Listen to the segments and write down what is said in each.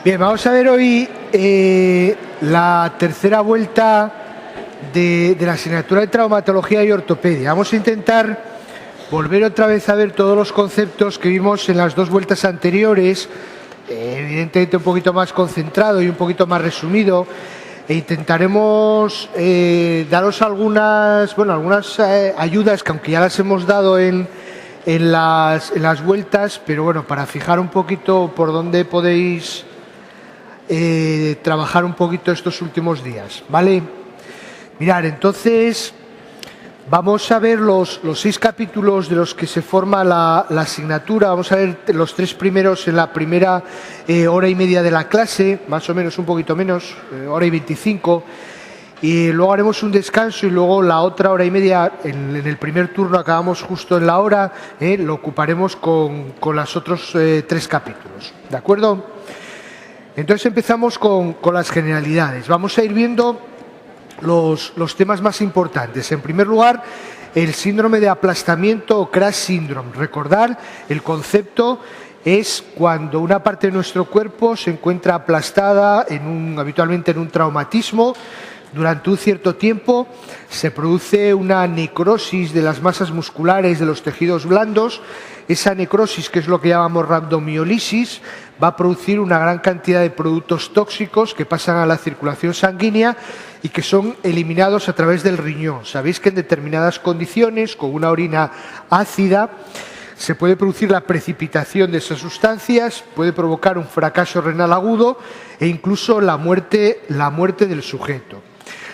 Bien, vamos a ver hoy la tercera vuelta de la asignatura de traumatología y ortopedia. Vamos a intentar volver otra vez a ver todos los conceptos que vimos en las dos vueltas anteriores, evidentemente un poquito más concentrado y un poquito más resumido, e intentaremos daros algunas ayudas que aunque ya las hemos dado en las vueltas, pero bueno, para fijar un poquito por dónde podéis trabajar un poquito estos últimos días, ¿vale? Mirad, entonces vamos a ver los 6 capítulos de los que se forma la asignatura. Vamos a ver los 3 primeros en la primera hora y media de la clase, más o menos, un poquito menos, hora y 25, y luego haremos un descanso y luego la otra hora y media, en el primer turno acabamos justo en la hora, lo ocuparemos con los otros 3 capítulos, ¿de acuerdo? Entonces empezamos con las generalidades. Vamos a ir viendo los temas más importantes. En primer lugar, el síndrome de aplastamiento o crash syndrome. Recordar, el concepto es cuando una parte de nuestro cuerpo se encuentra aplastada, habitualmente en un traumatismo. Durante un cierto tiempo se produce una necrosis de las masas musculares de los tejidos blandos. Esa necrosis, que es lo que llamamos rhabdomiólisis, va a producir una gran cantidad de productos tóxicos que pasan a la circulación sanguínea y que son eliminados a través del riñón. Sabéis que en determinadas condiciones, con una orina ácida, se puede producir la precipitación de esas sustancias, puede provocar un fracaso renal agudo e incluso la muerte del sujeto.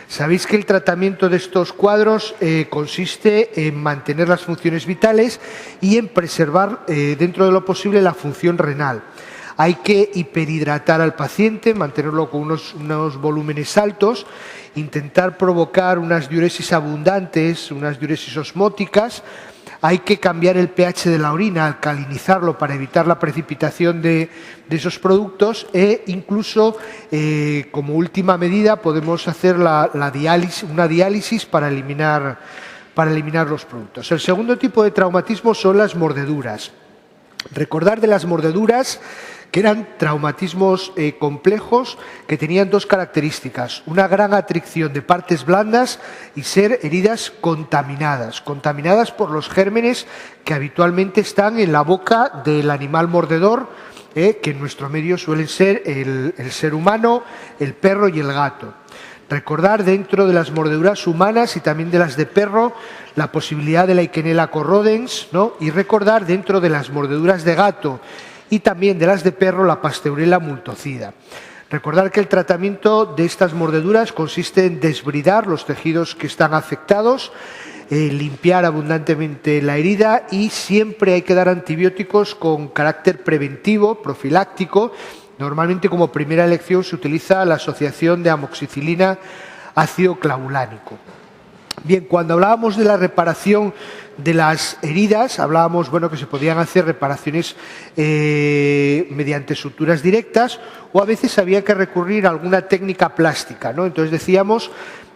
Sabéis que el tratamiento de estos cuadros consiste en mantener las funciones vitales y en preservar dentro de lo posible la función renal. Hay que hiperhidratar al paciente, mantenerlo con unos volúmenes altos, intentar provocar unas diuresis abundantes, unas diuresis osmóticas. Hay que cambiar el pH de la orina, alcalinizarlo para evitar la precipitación de esos productos e incluso, como última medida, podemos hacer una diálisis para eliminar los productos. El segundo tipo de traumatismo son las mordeduras. Recordar de las mordeduras que eran traumatismos complejos que tenían 2 características: una gran atracción de partes blandas y ser heridas contaminadas por los gérmenes que habitualmente están en la boca del animal mordedor, que en nuestro medio suelen ser el ser humano, el perro y el gato. Recordar dentro de las mordeduras humanas y también de las de perro la posibilidad de la Eikenella corrodens, ¿no? Y recordar dentro de las mordeduras de gato y también de las de perro la Pasteurella multocida. Recordar que el tratamiento de estas mordeduras consiste en desbridar los tejidos que están afectados, limpiar abundantemente la herida y siempre hay que dar antibióticos con carácter preventivo, profiláctico. Normalmente como primera elección se utiliza la asociación de amoxicilina ácido clavulánico. Bien, cuando hablábamos de la reparación de las heridas, hablábamos que se podían hacer reparaciones mediante suturas directas o a veces había que recurrir a alguna técnica plástica, ¿no? Entonces decíamos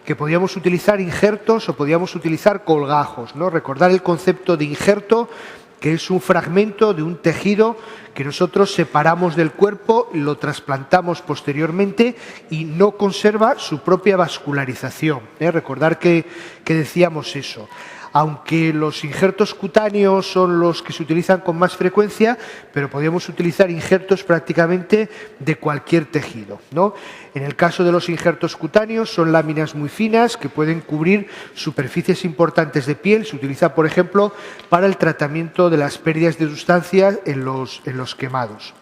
que podíamos utilizar injertos o podíamos utilizar colgajos, ¿no? Recordar el concepto de injerto, que es un fragmento de un tejido que nosotros separamos del cuerpo, lo trasplantamos posteriormente y no conserva su propia vascularización. Recordar que decíamos eso. Aunque los injertos cutáneos son los que se utilizan con más frecuencia, pero podemos utilizar injertos prácticamente de cualquier tejido, ¿no? En el caso de los injertos cutáneos son láminas muy finas que pueden cubrir superficies importantes de piel. Se utiliza, por ejemplo, para el tratamiento de las pérdidas de sustancias en los quemados.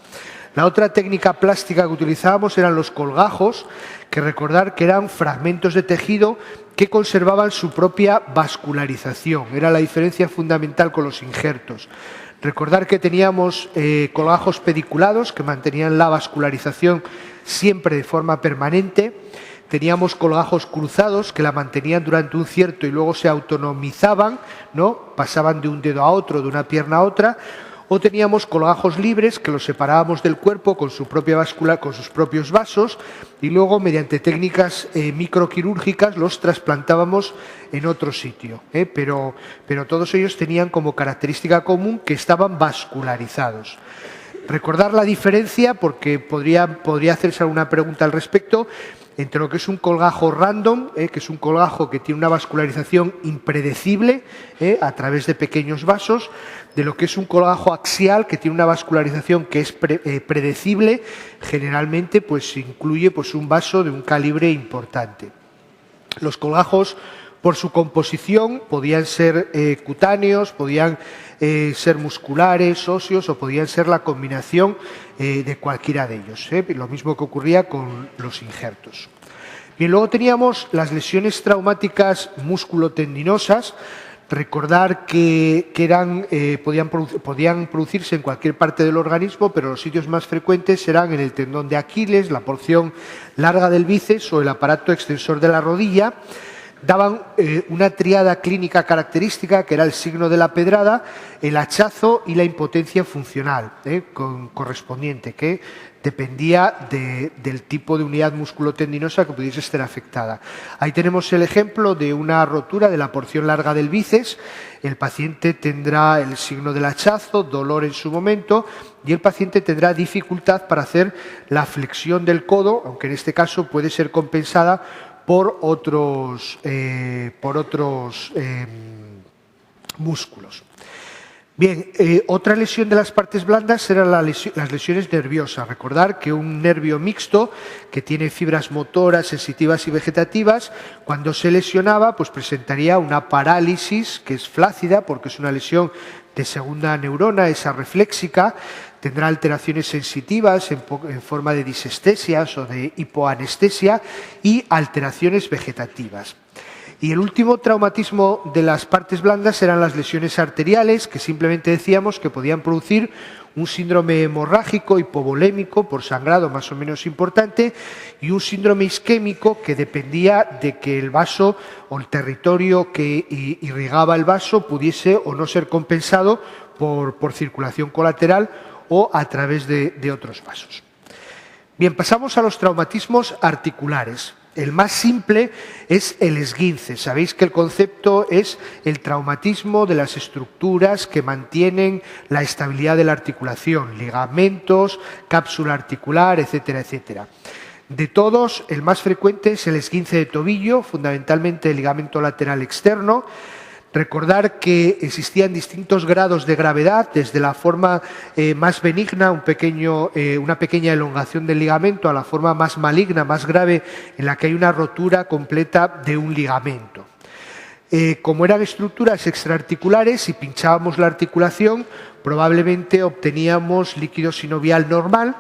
La otra técnica plástica que utilizábamos eran los colgajos, que recordar que eran fragmentos de tejido que conservaban su propia vascularización. Era la diferencia fundamental con los injertos. Recordar que teníamos colgajos pediculados que mantenían la vascularización siempre de forma permanente. Teníamos colgajos cruzados que la mantenían durante un cierto y luego se autonomizaban, ¿no? Pasaban de un dedo a otro, de una pierna a otra. O teníamos colgajos libres que los separábamos del cuerpo con su propia vascula, con sus propios vasos, y luego mediante técnicas microquirúrgicas los trasplantábamos en otro sitio. Pero todos ellos tenían como característica común que estaban vascularizados. recordar la diferencia, porque podría hacerse alguna pregunta al respecto, entre lo que es un colgajo random, que es un colgajo que tiene una vascularización impredecible a través de pequeños vasos, de lo que es un colgajo axial que tiene una vascularización que es predecible, generalmente pues incluye pues un vaso de un calibre importante. Los colgajos, por su composición, podían ser cutáneos, podían ser musculares, óseos o podían ser la combinación de cualquiera de ellos. Lo mismo que ocurría con los injertos. Bien, luego teníamos las lesiones traumáticas musculotendinosas. Recordar que podían producirse en cualquier parte del organismo, pero los sitios más frecuentes eran en el tendón de Aquiles, la porción larga del bíceps o el aparato extensor de la rodilla. Daban una tríada clínica característica, que era el signo de la pedrada, el hachazo y la impotencia funcional correspondiente, que dependía del tipo de unidad musculotendinosa que pudiese estar afectada. Ahí tenemos el ejemplo de una rotura de la porción larga del bíceps. El paciente tendrá el signo del hachazo, dolor en su momento, y el paciente tendrá dificultad para hacer la flexión del codo, aunque en este caso puede ser compensada por otros músculos. Bien, otra lesión de las partes blandas eran las lesiones nerviosas. Recordar que un nervio mixto que tiene fibras motoras, sensitivas y vegetativas, cuando se lesionaba, pues presentaría una parálisis que es flácida porque es una lesión de segunda neurona, esa refléxica. Tendrá alteraciones sensitivas en forma de disestesias o de hipoanestesia y alteraciones vegetativas. Y el último traumatismo de las partes blandas eran las lesiones arteriales, que simplemente decíamos que podían producir un síndrome hemorrágico hipovolémico por sangrado más o menos importante y un síndrome isquémico que dependía de que el vaso o el territorio que irrigaba el vaso pudiese o no ser compensado por circulación colateral o a través de otros vasos. Bien, pasamos a los traumatismos articulares. El más simple es el esguince. Sabéis que el concepto es el traumatismo de las estructuras que mantienen la estabilidad de la articulación, ligamentos, cápsula articular, etcétera, etcétera. De todos, el más frecuente es el esguince de tobillo, fundamentalmente el ligamento lateral externo. Recordar que existían distintos grados de gravedad, desde la forma más benigna, una pequeña elongación del ligamento, a la forma más maligna, más grave, en la que hay una rotura completa de un ligamento. Como eran estructuras extraarticulares, si pinchábamos la articulación, probablemente obteníamos líquido sinovial normal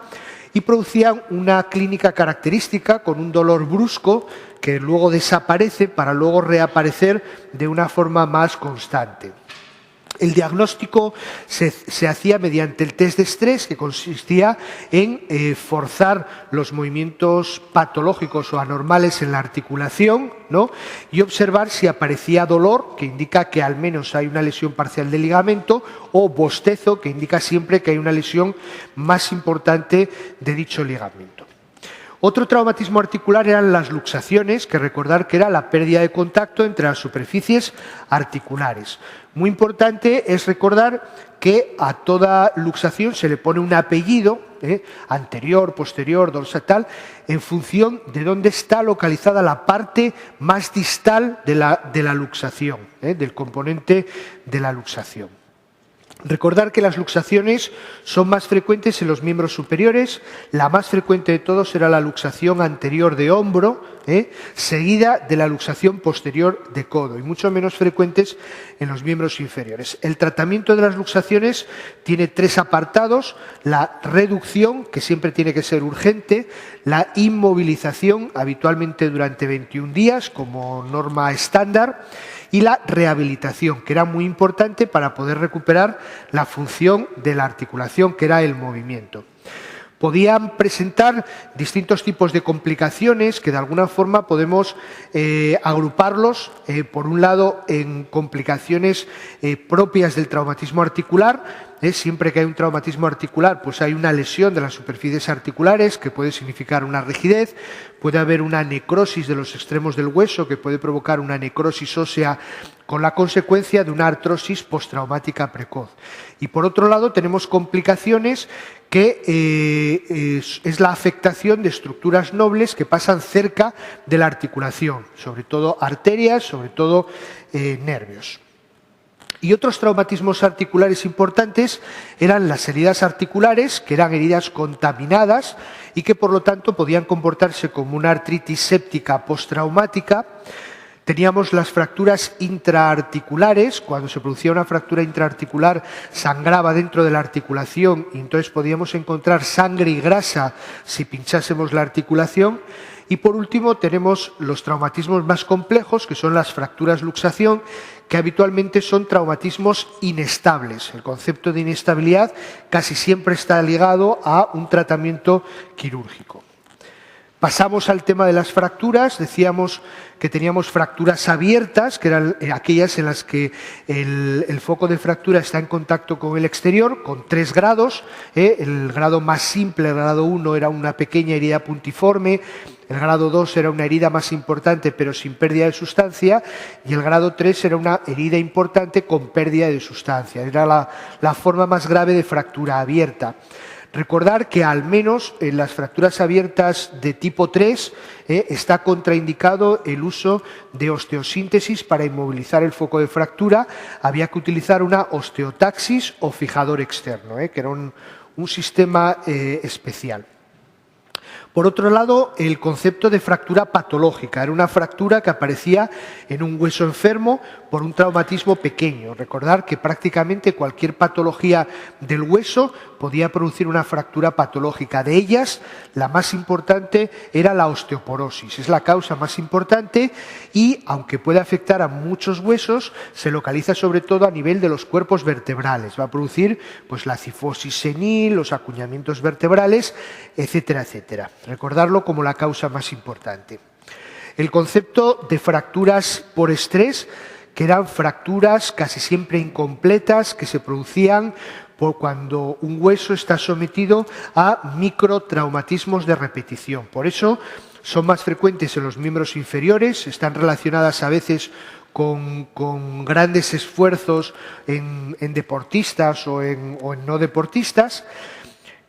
y producían una clínica característica con un dolor brusco que luego desaparece para luego reaparecer de una forma más constante. El diagnóstico se hacía mediante el test de estrés, que consistía en forzar los movimientos patológicos o anormales en la articulación, ¿no? Y observar si aparecía dolor, que indica que al menos hay una lesión parcial del ligamento, o bostezo, que indica siempre que hay una lesión más importante de dicho ligamento. Otro traumatismo articular eran las luxaciones, que recordar que era la pérdida de contacto entre las superficies articulares. Muy importante es recordar que a toda luxación se le pone un apellido, anterior, posterior, dorsal, en función de dónde está localizada la parte más distal de la luxación, del componente de la luxación. Recordar que las luxaciones son más frecuentes en los miembros superiores. La más frecuente de todos era la luxación anterior de hombro, seguida de la luxación posterior de codo, y mucho menos frecuentes en los miembros inferiores. El tratamiento de las luxaciones tiene tres apartados: la reducción, que siempre tiene que ser urgente; la inmovilización, habitualmente durante 21 días como norma estándar; y la rehabilitación, que era muy importante para poder recuperar la función de la articulación, que era el movimiento. Podían presentar distintos tipos de complicaciones que de alguna forma podemos agruparlos, por un lado, en complicaciones propias del traumatismo articular, siempre que hay un traumatismo articular, pues hay una lesión de las superficies articulares que puede significar una rigidez, puede haber una necrosis de los extremos del hueso que puede provocar una necrosis ósea con la consecuencia de una artrosis postraumática precoz. Y por otro lado tenemos complicaciones que es la afectación de estructuras nobles que pasan cerca de la articulación, sobre todo arterias, sobre todo nervios. Y otros traumatismos articulares importantes eran las heridas articulares, que eran heridas contaminadas y que por lo tanto podían comportarse como una artritis séptica postraumática. Teníamos las fracturas intraarticulares. Cuando se producía una fractura intraarticular sangraba dentro de la articulación y entonces podíamos encontrar sangre y grasa si pinchásemos la articulación. Y por último tenemos los traumatismos más complejos, que son las fracturas luxación, que habitualmente son traumatismos inestables. El concepto de inestabilidad casi siempre está ligado a un tratamiento quirúrgico. Pasamos al tema de las fracturas. Decíamos que teníamos fracturas abiertas, que eran aquellas en las que el foco de fractura está en contacto con el exterior, con 3 grados. El grado más simple, el grado 1, era una pequeña herida puntiforme. El grado 2 era una herida más importante pero sin pérdida de sustancia, y el grado 3 era una herida importante con pérdida de sustancia. Era la forma más grave de fractura abierta. Recordar que al menos en las fracturas abiertas de tipo 3 está contraindicado el uso de osteosíntesis para inmovilizar el foco de fractura. Había que utilizar una osteotaxis o fijador externo, que era un sistema especial. Por otro lado, el concepto de fractura patológica. Era una fractura que aparecía en un hueso enfermo por un traumatismo pequeño. Recordar que prácticamente cualquier patología del hueso podía producir una fractura patológica. De ellas, la más importante era la osteoporosis. Es la causa más importante y, aunque puede afectar a muchos huesos, se localiza sobre todo a nivel de los cuerpos vertebrales. Va a producir pues, la cifosis senil, los acuñamientos vertebrales, etcétera, etcétera. Recordarlo como la causa más importante. El concepto de fracturas por estrés, que eran fracturas casi siempre incompletas que se producían por cuando un hueso está sometido a microtraumatismos de repetición. Por eso son más frecuentes en los miembros inferiores, están relacionadas a veces con grandes esfuerzos en deportistas o en no deportistas.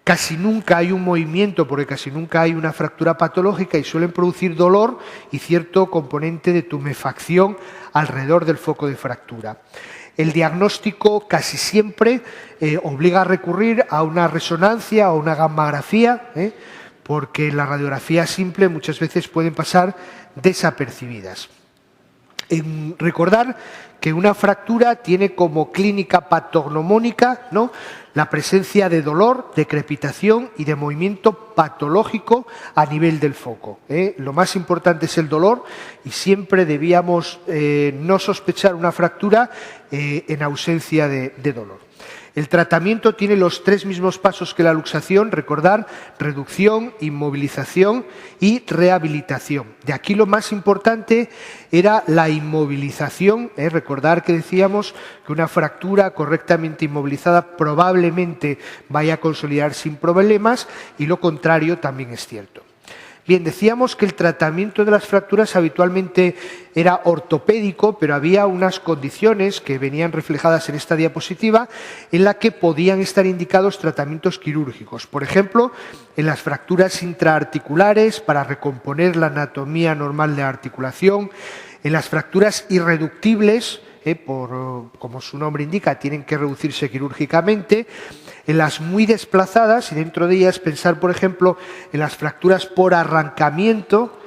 Casi nunca hay un movimiento porque casi nunca hay una fractura patológica y suelen producir dolor y cierto componente de tumefacción alrededor del foco de fractura. El diagnóstico casi siempre obliga a recurrir a una resonancia o una gammagrafía, porque la radiografía simple muchas veces pueden pasar desapercibidas. Recordar que una fractura tiene como clínica patognomónica, ¿no?, la presencia de dolor, de crepitación y de movimiento patológico a nivel del foco. Lo más importante es el dolor y siempre debíamos no sospechar una fractura en ausencia de dolor. El tratamiento tiene los 3 mismos pasos que la luxación, recordar, reducción, inmovilización y rehabilitación. De aquí lo más importante era la inmovilización, recordar que decíamos que una fractura correctamente inmovilizada probablemente vaya a consolidar sin problemas y lo contrario también es cierto. Bien, decíamos que el tratamiento de las fracturas habitualmente era ortopédico, pero había unas condiciones que venían reflejadas en esta diapositiva en la que podían estar indicados tratamientos quirúrgicos. Por ejemplo, en las fracturas intraarticulares para recomponer la anatomía normal de la articulación, en las fracturas irreductibles, como su nombre indica, tienen que reducirse quirúrgicamente, en las muy desplazadas, y dentro de ellas pensar, por ejemplo, en las fracturas por arrancamiento,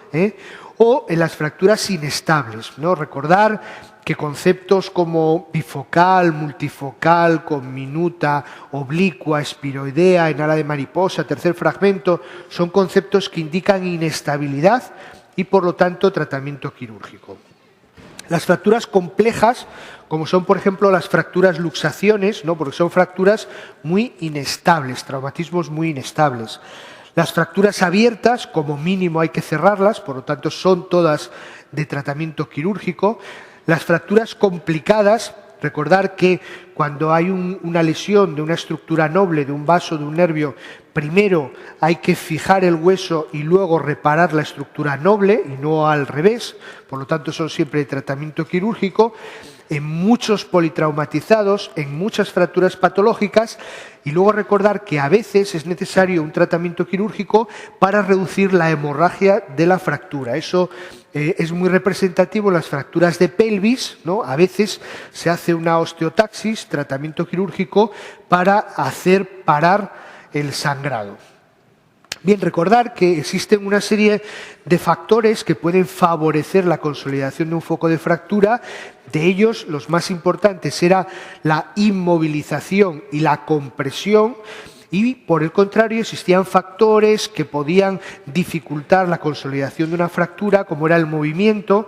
o en las fracturas inestables, ¿no? Recordar que conceptos como bifocal, multifocal, conminuta, oblicua, espiroidea, en ala de mariposa, tercer fragmento, son conceptos que indican inestabilidad y, por lo tanto, tratamiento quirúrgico. Las fracturas complejas, como son, por ejemplo, las fracturas luxaciones, ¿no?, porque son fracturas muy inestables, traumatismos muy inestables. Las fracturas abiertas, como mínimo hay que cerrarlas, por lo tanto son todas de tratamiento quirúrgico. Las fracturas complicadas Recordar que cuando hay una lesión de una estructura noble, de un vaso, de un nervio, primero hay que fijar el hueso y luego reparar la estructura noble y no al revés. Por lo tanto, son siempre de tratamiento quirúrgico. En muchos politraumatizados, en muchas fracturas patológicas, y luego recordar que a veces es necesario un tratamiento quirúrgico para reducir la hemorragia de la fractura. Eso es muy representativo en las fracturas de pelvis, ¿no? A veces se hace una osteotaxis, tratamiento quirúrgico, para hacer parar el sangrado. Bien, recordar que existen una serie de factores que pueden favorecer la consolidación de un foco de fractura. De ellos, los más importantes era la inmovilización y la compresión, y por el contrario existían factores que podían dificultar la consolidación de una fractura, como era el movimiento,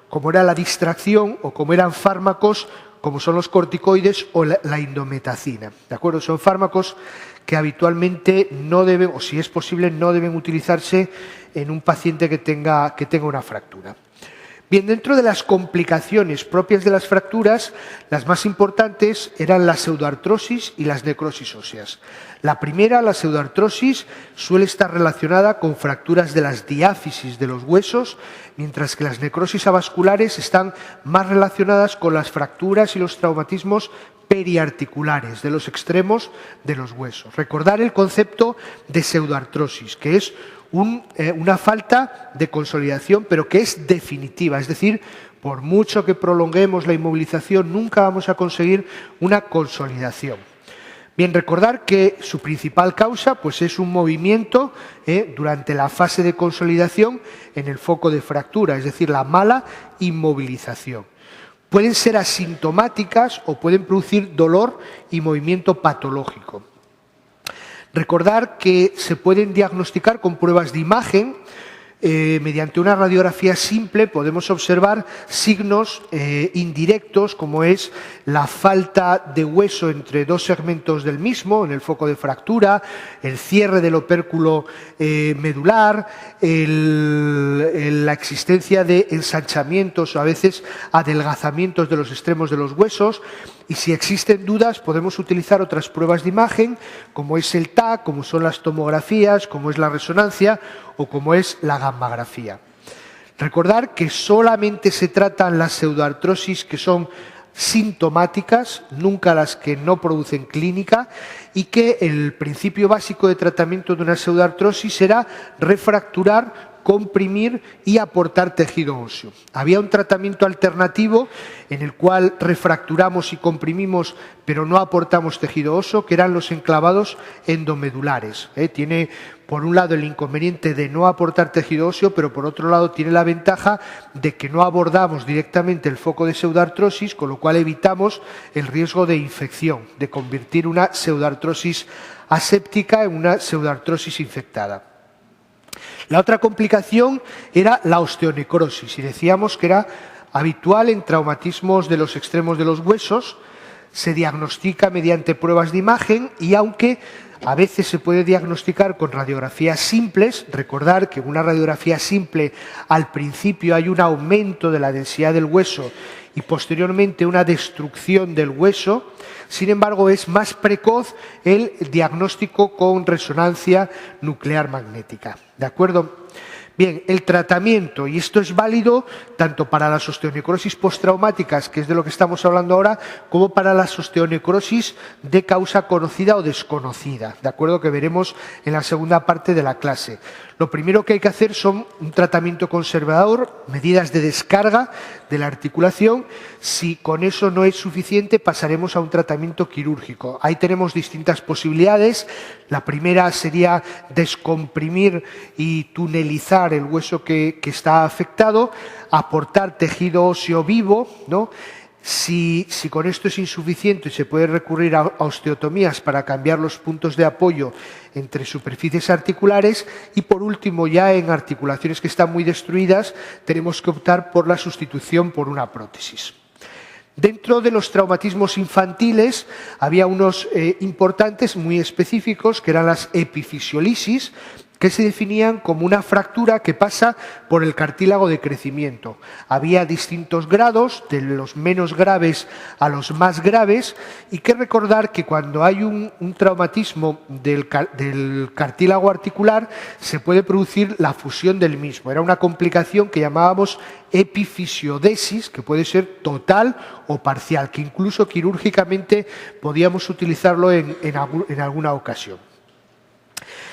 como era la distracción o como eran fármacos como son los corticoides o la indometacina. ¿De acuerdo? Son fármacos que habitualmente no deben, o si es posible, no deben utilizarse en un paciente que tenga una fractura. Bien, dentro de las complicaciones propias de las fracturas, las más importantes eran la pseudoartrosis y las necrosis óseas. La primera, la pseudoartrosis, suele estar relacionada con fracturas de las diáfisis de los huesos, mientras que las necrosis avasculares están más relacionadas con las fracturas y los traumatismos periarticulares de los extremos de los huesos. Recordar el concepto de pseudoartrosis, que es una falta de consolidación, pero que es definitiva. Es decir, por mucho que prolonguemos la inmovilización, nunca vamos a conseguir una consolidación. Bien, recordar que su principal causa pues, es un movimiento durante la fase de consolidación en el foco de fractura, es decir, la mala inmovilización. Pueden ser asintomáticas o pueden producir dolor y movimiento patológico. Recordar que se pueden diagnosticar con pruebas de imagen. Mediante una radiografía simple podemos observar signos indirectos, como es la falta de hueso entre dos segmentos del mismo, en el foco de fractura, el cierre del opérculo medular, la existencia de ensanchamientos o a veces adelgazamientos de los extremos de los huesos. Y si existen dudas, podemos utilizar otras pruebas de imagen, como es el TAC, como son las tomografías, como es la resonancia o como es la gammagrafía. Recordar que solamente se tratan las pseudoartrosis que son sintomáticas, nunca las que no producen clínica, y que el principio básico de tratamiento de una pseudoartrosis será refracturar, comprimir y aportar tejido óseo. Había un tratamiento alternativo en el cual refracturamos y comprimimos, pero no aportamos tejido óseo, que eran los enclavados endomedulares. Tiene, por un lado, el inconveniente de no aportar tejido óseo, pero por otro lado tiene la ventaja de que no abordamos directamente el foco de pseudoartrosis, con lo cual evitamos el riesgo de infección, de convertir una pseudoartrosis aséptica en una pseudoartrosis infectada. La otra complicación era la osteonecrosis, y decíamos que era habitual en traumatismos de los extremos de los huesos. Se diagnostica mediante pruebas de imagen y aunque a veces se puede diagnosticar con radiografías simples, recordar que en una radiografía simple al principio hay un aumento de la densidad del hueso y posteriormente una destrucción del hueso. Sin embargo, es más precoz el diagnóstico con resonancia nuclear magnética. ¿De acuerdo? Bien, el tratamiento, y esto es válido tanto para las osteonecrosis postraumáticas, que es de lo que estamos hablando ahora, como para las osteonecrosis de causa conocida o desconocida, ¿de acuerdo? Que veremos en la segunda parte de la clase. Lo primero que hay que hacer son un tratamiento conservador, medidas de descarga de la articulación. Si con eso no es suficiente, pasaremos a un tratamiento quirúrgico. Ahí tenemos distintas posibilidades. La primera sería descomprimir y tunelizar el hueso que está afectado, aportar tejido óseo vivo, ¿no? Si con esto es insuficiente, se puede recurrir a osteotomías para cambiar los puntos de apoyo entre superficies articulares y, por último, ya en articulaciones que están muy destruidas, tenemos que optar por la sustitución por una prótesis. Dentro de los traumatismos infantiles había unos importantes, muy específicos, que eran las epifisiolisis, que se definían como una fractura que pasa por el cartílago de crecimiento. Había distintos grados, de los menos graves a los más graves, y que recordar que cuando hay un traumatismo del cartílago articular se puede producir la fusión del mismo. Era una complicación que llamábamos epifisiodesis, que puede ser total o parcial, que incluso quirúrgicamente podíamos utilizarlo en alguna ocasión.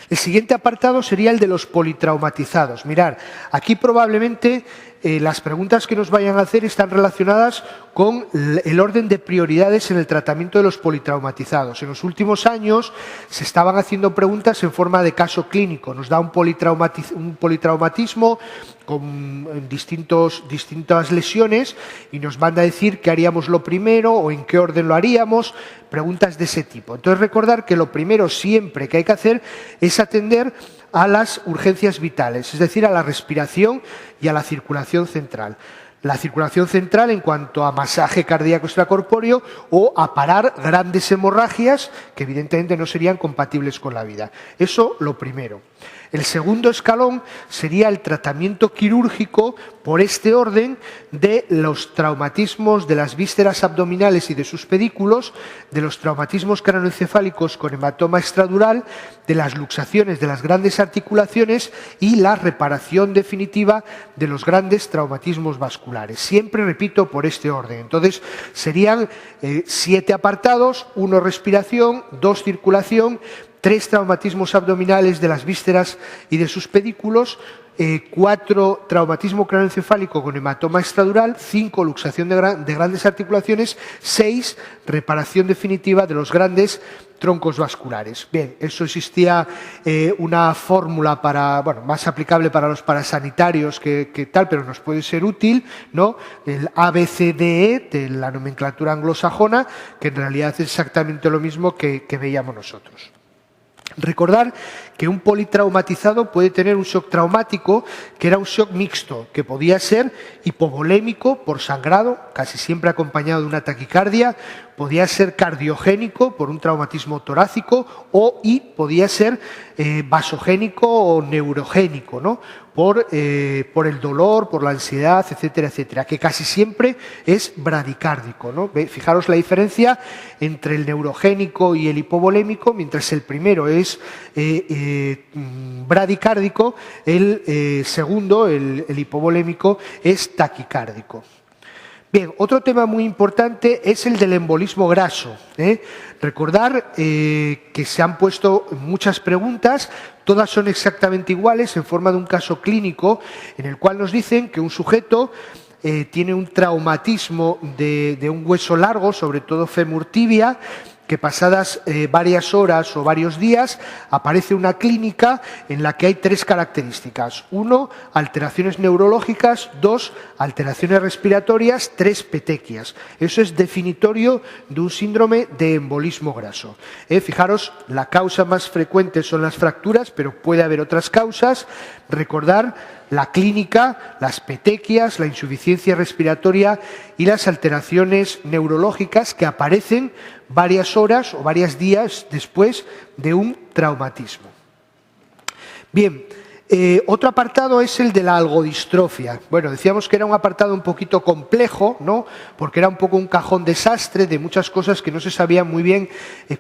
El siguiente apartado sería el de los politraumatizados. Mirad, aquí probablemente las preguntas que nos vayan a hacer están relacionadas con el orden de prioridades en el tratamiento de los politraumatizados. En los últimos años se estaban haciendo preguntas en forma de caso clínico. Nos da un politraumatismo con distintas lesiones y nos van a decir qué haríamos lo primero o en qué orden lo haríamos, preguntas de ese tipo. Entonces recordar que lo primero siempre que hay que hacer es atender a las urgencias vitales, es decir, a la respiración y a la circulación central. La circulación central en cuanto a masaje cardíaco extracorpóreo o a parar grandes hemorragias que evidentemente no serían compatibles con la vida. Eso lo primero. El segundo escalón sería el tratamiento quirúrgico por este orden de los traumatismos de las vísceras abdominales y de sus pedículos, de los traumatismos craneoencefálicos con hematoma extradural, de las luxaciones de las grandes articulaciones y la reparación definitiva de los grandes traumatismos vasculares. Siempre, repito, por este orden. Entonces, serían 7 apartados: 1 respiración, 2 circulación, 3 traumatismos abdominales de las vísceras y de sus pedículos, 4 traumatismo craneoencefálico con hematoma extradural, 5 luxación de grandes articulaciones, 6 reparación definitiva de los grandes troncos vasculares. Bien, eso existía una fórmula más aplicable para los parasanitarios que tal, pero nos puede ser útil, ¿no? El ABCDE de la nomenclatura anglosajona, que en realidad es exactamente lo mismo que veíamos nosotros. Recordar que un politraumatizado puede tener un shock traumático que era un shock mixto, que podía ser hipovolémico por sangrado, casi siempre acompañado de una taquicardia, podía ser cardiogénico por un traumatismo torácico y podía ser vasogénico o neurogénico, ¿no? Por el dolor, por la ansiedad, etcétera, etcétera, que casi siempre es bradicárdico, ¿no? Fijaros la diferencia entre el neurogénico y el hipovolémico. Mientras el primero es bradicárdico, el segundo, el hipovolémico, es taquicárdico. Bien, otro tema muy importante es el del embolismo graso. Recordar que se han puesto muchas preguntas, todas son exactamente iguales en forma de un caso clínico en el cual nos dicen que un sujeto tiene un traumatismo de un hueso largo, sobre todo fémur tibia, que pasadas varias horas o varios días aparece una clínica en la que hay 3 características. 1, alteraciones neurológicas; 2, alteraciones respiratorias; 3, petequias. Eso es definitorio de un síndrome de embolismo graso. Fijaros, la causa más frecuente son las fracturas, pero puede haber otras causas. Recordar la clínica, las petequias, la insuficiencia respiratoria y las alteraciones neurológicas que aparecen varias horas o varios días después de un traumatismo. Bien, otro apartado es el de la algodistrofia. Bueno, decíamos que era un apartado un poquito complejo, ¿no? Porque era un poco un cajón desastre de muchas cosas que no se sabía muy bien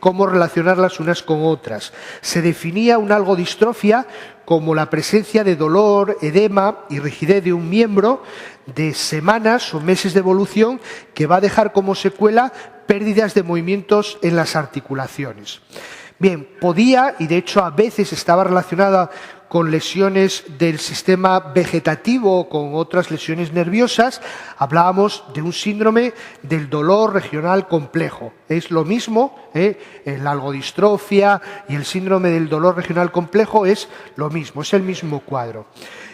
cómo relacionarlas unas con otras. Se definía una algodistrofia como la presencia de dolor, edema y rigidez de un miembro de semanas o meses de evolución que va a dejar como secuela pérdidas de movimientos en las articulaciones. Bien, podía, y de hecho a veces estaba relacionada con lesiones del sistema vegetativo o con otras lesiones nerviosas. Hablábamos de un síndrome del dolor regional complejo. Es lo mismo, la algodistrofia y el síndrome del dolor regional complejo es lo mismo, es el mismo cuadro.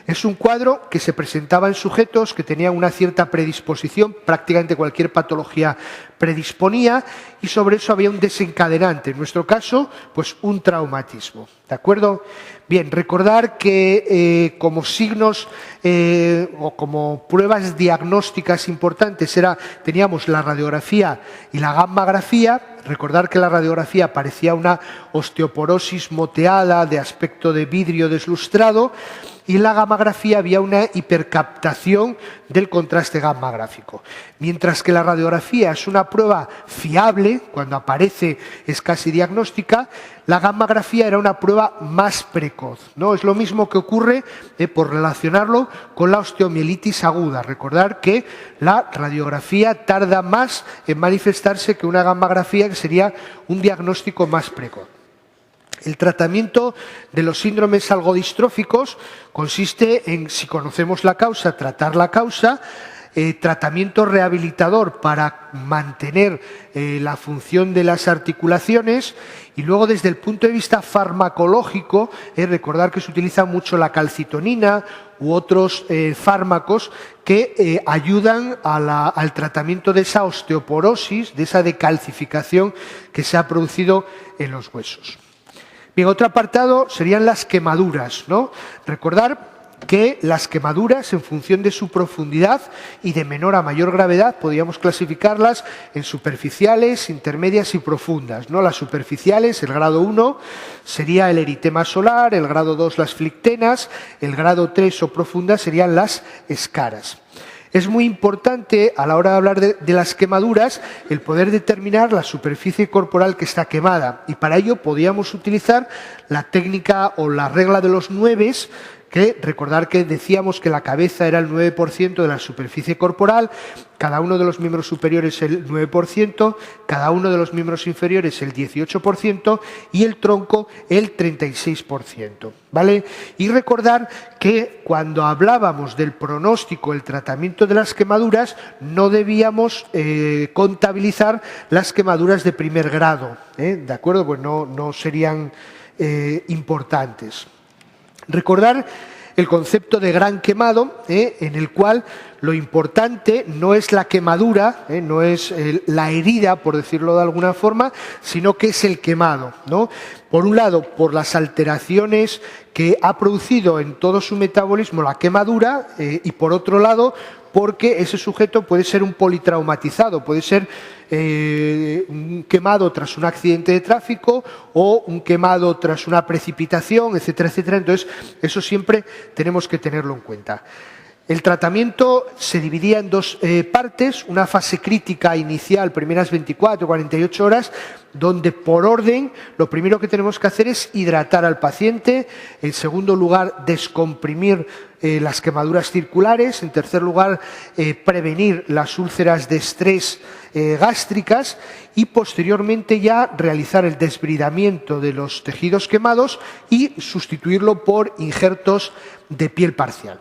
Es un cuadro que se presentaba en sujetos que tenían una cierta predisposición, prácticamente cualquier patología predisponía, y sobre eso había un desencadenante, en nuestro caso, pues un traumatismo. ¿De acuerdo? Bien, recordar que como signos o como pruebas diagnósticas importantes teníamos la radiografía y la gammagrafía. recordar que la radiografía parecía una osteoporosis moteada de aspecto de vidrio deslustrado, y en la gammagrafía había una hipercaptación del contraste gamma gráfico. Mientras que la radiografía es una prueba fiable, cuando aparece es casi diagnóstica, la gammagrafía era una prueba más precoz, ¿no? Es lo mismo que ocurre, por relacionarlo con la osteomielitis aguda. Recordar que la radiografía tarda más en manifestarse que una gammagrafía, que sería un diagnóstico más precoz. El tratamiento de los síndromes algodistróficos consiste en, si conocemos la causa, tratar la causa, tratamiento rehabilitador para mantener la función de las articulaciones, y luego desde el punto de vista farmacológico, recordar que se utiliza mucho la calcitonina u otros fármacos que ayudan al tratamiento de esa osteoporosis, de esa decalcificación que se ha producido en los huesos. Bien, otro apartado serían las quemaduras, ¿no? Recordar que las quemaduras, en función de su profundidad y de menor a mayor gravedad, podríamos clasificarlas en superficiales, intermedias y profundas, ¿no? Las superficiales, el grado 1, sería el eritema solar, el grado 2 las flictenas, el grado 3 o profundas serían las escaras. Es muy importante, a la hora de hablar de las quemaduras, el poder determinar la superficie corporal que está quemada, y para ello podíamos utilizar la técnica o la regla de los 9, que recordar que decíamos que la cabeza era el 9% de la superficie corporal, cada uno de los miembros superiores el 9%, cada uno de los miembros inferiores el 18% y el tronco el 36%. ¿Vale? Y recordar que cuando hablábamos del pronóstico, el tratamiento de las quemaduras, no debíamos contabilizar las quemaduras de primer grado, ¿de acuerdo? Pues no serían importantes. Recordar el concepto de gran quemado, en el cual lo importante no es la quemadura, no es la herida, por decirlo de alguna forma, sino que es el quemado, ¿no? Por un lado, por las alteraciones que ha producido en todo su metabolismo la quemadura, y por otro lado, porque ese sujeto puede ser un politraumatizado, puede ser un quemado tras un accidente de tráfico o un quemado tras una precipitación, etcétera, etcétera. Entonces, eso siempre tenemos que tenerlo en cuenta. El tratamiento se dividía en dos partes, una fase crítica inicial, primeras 24 o 48 horas, donde por orden lo primero que tenemos que hacer es hidratar al paciente, en segundo lugar descomprimir las quemaduras circulares, en tercer lugar prevenir las úlceras de estrés gástricas, y posteriormente ya realizar el desbridamiento de los tejidos quemados y sustituirlo por injertos de piel parcial.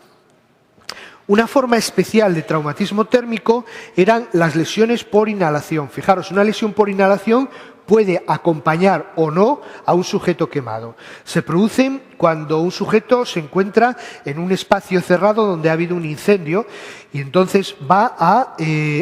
Una forma especial de traumatismo térmico eran las lesiones por inhalación. Fijaros, una lesión por inhalación puede acompañar o no a un sujeto quemado. Se producen cuando un sujeto se encuentra en un espacio cerrado donde ha habido un incendio, y entonces va a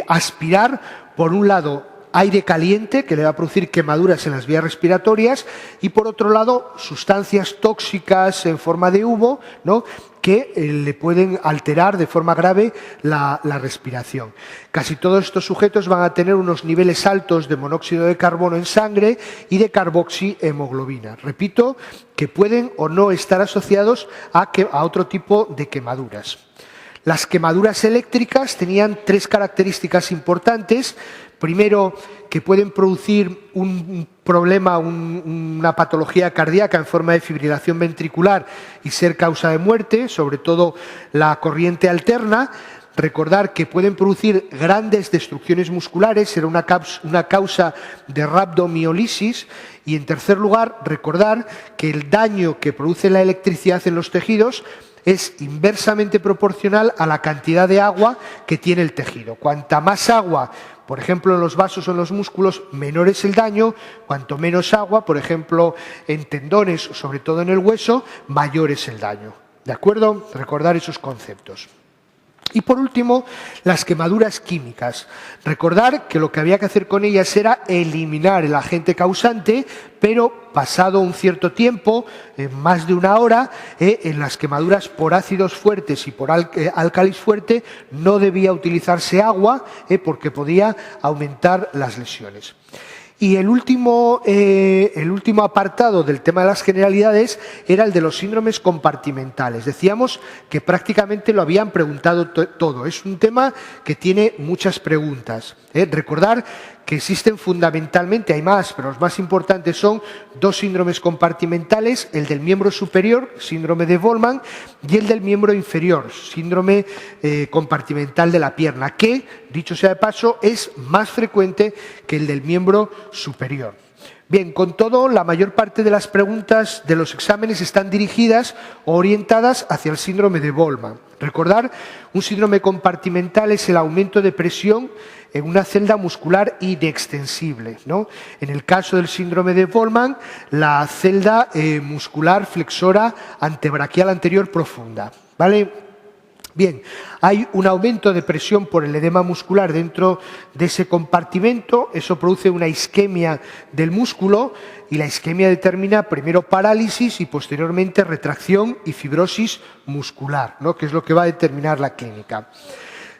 aspirar, por un lado, aire caliente, que le va a producir quemaduras en las vías respiratorias, y por otro lado, sustancias tóxicas en forma de humo, ¿no?, que le pueden alterar de forma grave la respiración. Casi todos estos sujetos van a tener unos niveles altos de monóxido de carbono en sangre y de carboxihemoglobina. Repito, que pueden o no estar asociados a otro tipo de quemaduras. Las quemaduras eléctricas tenían tres características importantes. Primero, que pueden producir un problema, una patología cardíaca en forma de fibrilación ventricular y ser causa de muerte, sobre todo la corriente alterna. Recordar que pueden producir grandes destrucciones musculares, será una causa de rhabdomiólisis. Y en tercer lugar, recordar que el daño que produce la electricidad en los tejidos es inversamente proporcional a la cantidad de agua que tiene el tejido. Cuanta más agua, por ejemplo, en los vasos o en los músculos, menor es el daño. Cuanto menos agua, por ejemplo, en tendones, sobre todo en el hueso, mayor es el daño. ¿De acuerdo? Recordar esos conceptos. Y por último, las quemaduras químicas. Recordar que lo que había que hacer con ellas era eliminar el agente causante, pero pasado un cierto tiempo, más de una hora, en las quemaduras por ácidos fuertes y por álcalis fuerte, no debía utilizarse agua, porque podía aumentar las lesiones. Y el último apartado del tema de las generalidades era el de los síndromes compartimentales. Decíamos que prácticamente lo habían preguntado todo. Es un tema que tiene muchas preguntas. Recordar que existen fundamentalmente, hay más, pero los más importantes son dos síndromes compartimentales, el del miembro superior, síndrome de Volman, y el del miembro inferior, síndrome compartimental de la pierna, que, dicho sea de paso, es más frecuente que el del miembro superior. Bien, con todo, la mayor parte de las preguntas de los exámenes están dirigidas o orientadas hacia el síndrome de Volman. Recordar, un síndrome compartimental es el aumento de presión en una celda muscular inextensible, ¿no? En el caso del síndrome de Volman, la celda muscular flexora antebraquial anterior profunda, ¿vale? Bien, hay un aumento de presión por el edema muscular dentro de ese compartimento, eso produce una isquemia del músculo y la isquemia determina primero parálisis y posteriormente retracción y fibrosis muscular, ¿no? Que es lo que va a determinar la clínica.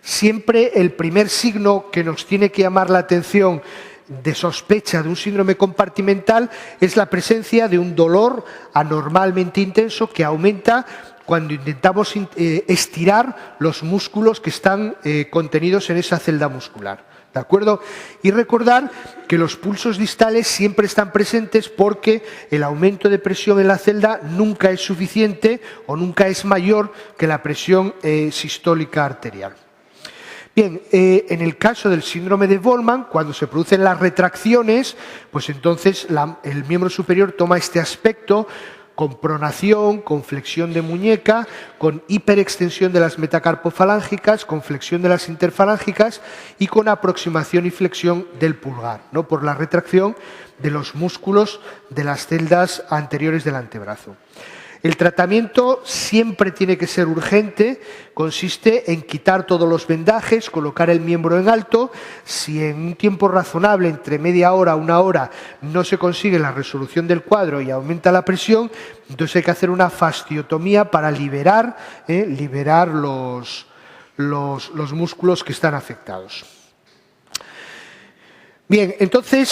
Siempre el primer signo que nos tiene que llamar la atención de sospecha de un síndrome compartimental es la presencia de un dolor anormalmente intenso que aumenta cuando intentamos estirar los músculos que están contenidos en esa celda muscular. ¿De acuerdo? Y recordar que los pulsos distales siempre están presentes porque el aumento de presión en la celda nunca es suficiente o nunca es mayor que la presión sistólica arterial. Bien, en el caso del síndrome de Volman, cuando se producen las retracciones, pues entonces el miembro superior toma este aspecto con pronación, con flexión de muñeca, con hiperextensión de las metacarpofalángicas, con flexión de las interfalángicas y con aproximación y flexión del pulgar, ¿no? Por la retracción de los músculos de las celdas anteriores del antebrazo. El tratamiento siempre tiene que ser urgente, consiste en quitar todos los vendajes, colocar el miembro en alto. Si en un tiempo razonable, entre media hora a una hora, no se consigue la resolución del cuadro y aumenta la presión, entonces hay que hacer una fasciotomía para liberar los músculos que están afectados. Bien, entonces